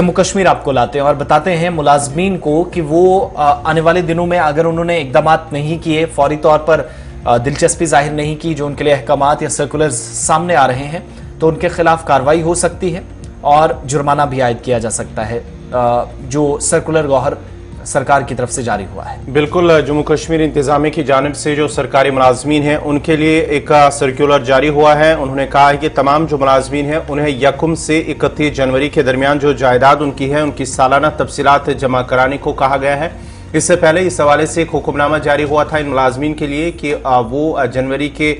जम्मू कश्मीर आपको लाते हैं और बताते हैं मुलाजमीन को कि वो आने वाले दिनों में अगर उन्होंने इकदामात नहीं किए, फौरी तौर पर दिलचस्पी जाहिर नहीं की, जो उनके लिए अहकामात या सर्कुलर्स सामने आ रहे हैं, तो उनके खिलाफ कार्रवाई हो सकती है और जुर्माना भी आयद किया जा सकता है, जो सर्कुलर गौहर सरकार की तरफ से जारी हुआ है। बिल्कुल, जम्मू कश्मीर इंतजामिया की जानिब से जो सरकारी मुलाजमीन हैं उनके लिए एक सर्कुलर जारी हुआ है। उन्होंने कहा है कि तमाम जो मुलाजमीन हैं उन्हें 1 से 31 जनवरी के दरमियान जो जायदाद उनकी है उनकी सालाना तफसीलात जमा कराने को कहा गया है। इससे पहले इस हवाले से एक हुक्मनामा जारी हुआ था इन मुलाजमीन के लिए कि वो जनवरी के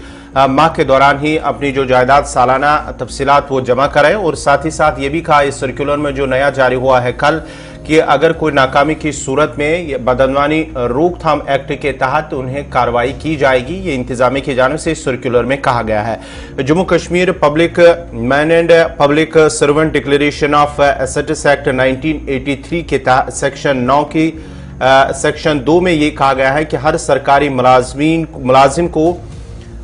माह के दौरान ही अपनी जो जायदाद सालाना तफसीलात वो जमा कराए, और साथ ही साथ ये भी कहा इस सर्कुलर में जो नया जारी हुआ है कल कि अगर कोई नाकामी की सूरत में बदनवानी रोकथाम एक्ट के तहत उन्हें कार्रवाई की जाएगी। ये इंतजामिया की जानिब से इस सर्कुलर में कहा गया है। Jammu Kashmir public man and public servant declaration of assets act 1983 के तहत सेक्शन 9 की सेक्शन 2 में ये कहा गया है कि हर सरकारी मुलाजिम को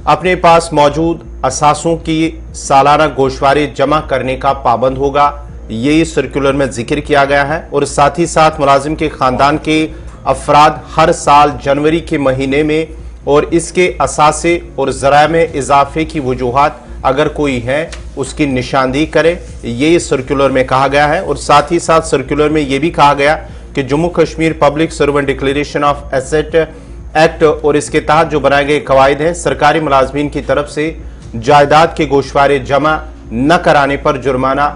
अपने पास मौजूद असासों की सालाना गोशवारी जमा करने का पाबंद होगा। ये सर्कुलर में जिक्र किया गया है, और साथ ही साथ मुलाजिम के खानदान के अफराद हर साल जनवरी के महीने में और इसके असासे और ज़राए में इजाफे की वजूहात अगर कोई है उसकी निशानदेही करे। ये सर्कुलर में कहा गया है, और साथ ही साथ सर्कुलर में ये भी कहा गया कि Jammu Kashmir public servant declaration of asset act और इसके तहत जो बनाए गए कवायद हैं, सरकारी मुलाजमीन की तरफ से जायदाद के गोशवारे जमा न कराने पर जुर्माना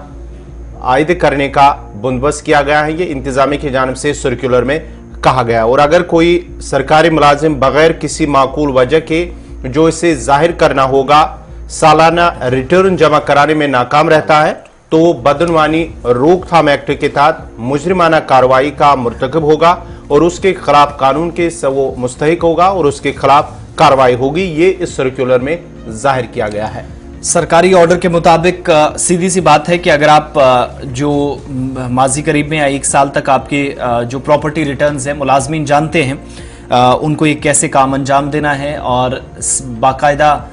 आयद करने का बंदोबस्त किया गया है। ये इंतजामिया की जानिब से सर्कुलर में कहा गया। और अगर कोई सरकारी मुलाजिम बगैर किसी माकूल वजह के जो इसे जाहिर करना होगा सालाना रिटर्न जमा कराने में नाकाम रहता है, तो बदनवानी रोकथाम एक्ट के तहत मुजरिमाना कार्रवाई का मुर्तकब होगा और उसके खिलाफ कानून के वो मुस्तहिक होगा और उसके खिलाफ कार्रवाई होगी। ये इस सर्कुलर में जाहिर किया गया है। सरकारी ऑर्डर के मुताबिक सीधी सी बात है कि अगर आप जो माजी करीब में या 1 साल तक आपके जो प्रॉपर्टी रिटर्न्स हैं, मुलाजमीन जानते हैं उनको एक कैसे काम अंजाम देना है, और बाकायदा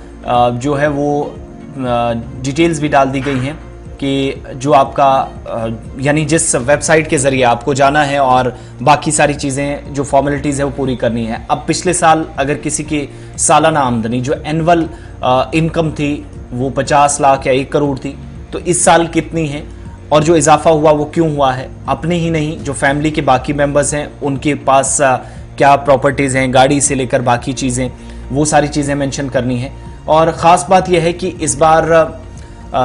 जो है वो डिटेल्स भी डाल दी गई हैं कि जो आपका यानी जिस वेबसाइट के ज़रिए आपको जाना है और बाकी सारी चीज़ें जो फॉर्मेलिटीज़ है वो पूरी करनी है। अब पिछले साल अगर किसी की सालाना आमदनी जो एनुअल इनकम थी वो 50 लाख या 1 करोड़ थी, तो इस साल कितनी है और जो इजाफा हुआ वो क्यों हुआ है, अपने ही नहीं जो फैमिली के बाकी मेंबर्स हैं उनके पास क्या प्रॉपर्टीज़ हैं, गाड़ी से लेकर बाकी चीज़ें, वो सारी चीज़ें मेंशन करनी है। और ख़ास बात यह है कि इस बार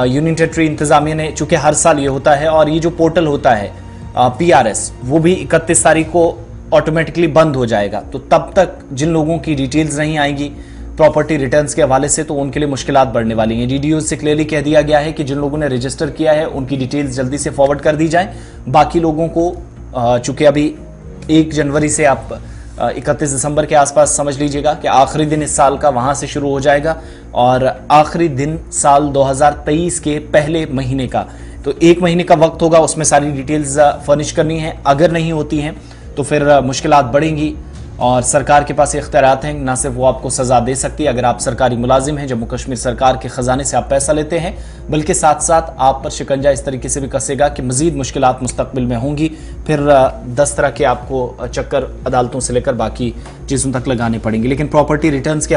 यूनियन टेरिटरी इंतजामिया ने, चूँकि हर साल ये होता है, और ये जो पोर्टल होता है PRS वो भी 31 तारीख को ऑटोमेटिकली बंद हो जाएगा। तो तब तक जिन लोगों की डिटेल्स नहीं आएंगी प्रॉपर्टी रिटर्न्स के हवाले से, तो उनके लिए मुश्किलात बढ़ने वाली हैं। DDO से क्लियरली कह दिया गया है कि जिन लोगों ने रजिस्टर किया है उनकी डिटेल्स जल्दी से फॉरवर्ड कर दी जाए। बाकी लोगों को चूँकि अभी 1 जनवरी से आप 31 दिसंबर के आसपास समझ लीजिएगा कि आखिरी दिन इस साल का वहाँ से शुरू हो जाएगा और आखिरी दिन साल 2023 के पहले महीने का, तो 1 महीने का वक्त होगा, उसमें सारी डिटेल्स फर्निश करनी है। अगर नहीं होती हैं तो फिर मुश्किलात बढ़ेंगी और सरकार के पास इख्तियारात हैं, ना सिर्फ वो आपको सज़ा दे सकती है अगर आप सरकारी मुलाजिम हैं, जम्मू कश्मीर सरकार के ख़जाने से आप पैसा लेते हैं, बल्कि साथ साथ आप पर शिकंजा इस तरीके से भी कसेगा कि मज़ीद मुश्किलात मुस्तक़बिल में होंगी। फिर 10 तरह के आपको चक्कर अदालतों से लेकर बाकी चीज़ों तक लगाने पड़ेंगे। लेकिन प्रॉपर्टी रिटर्न्स के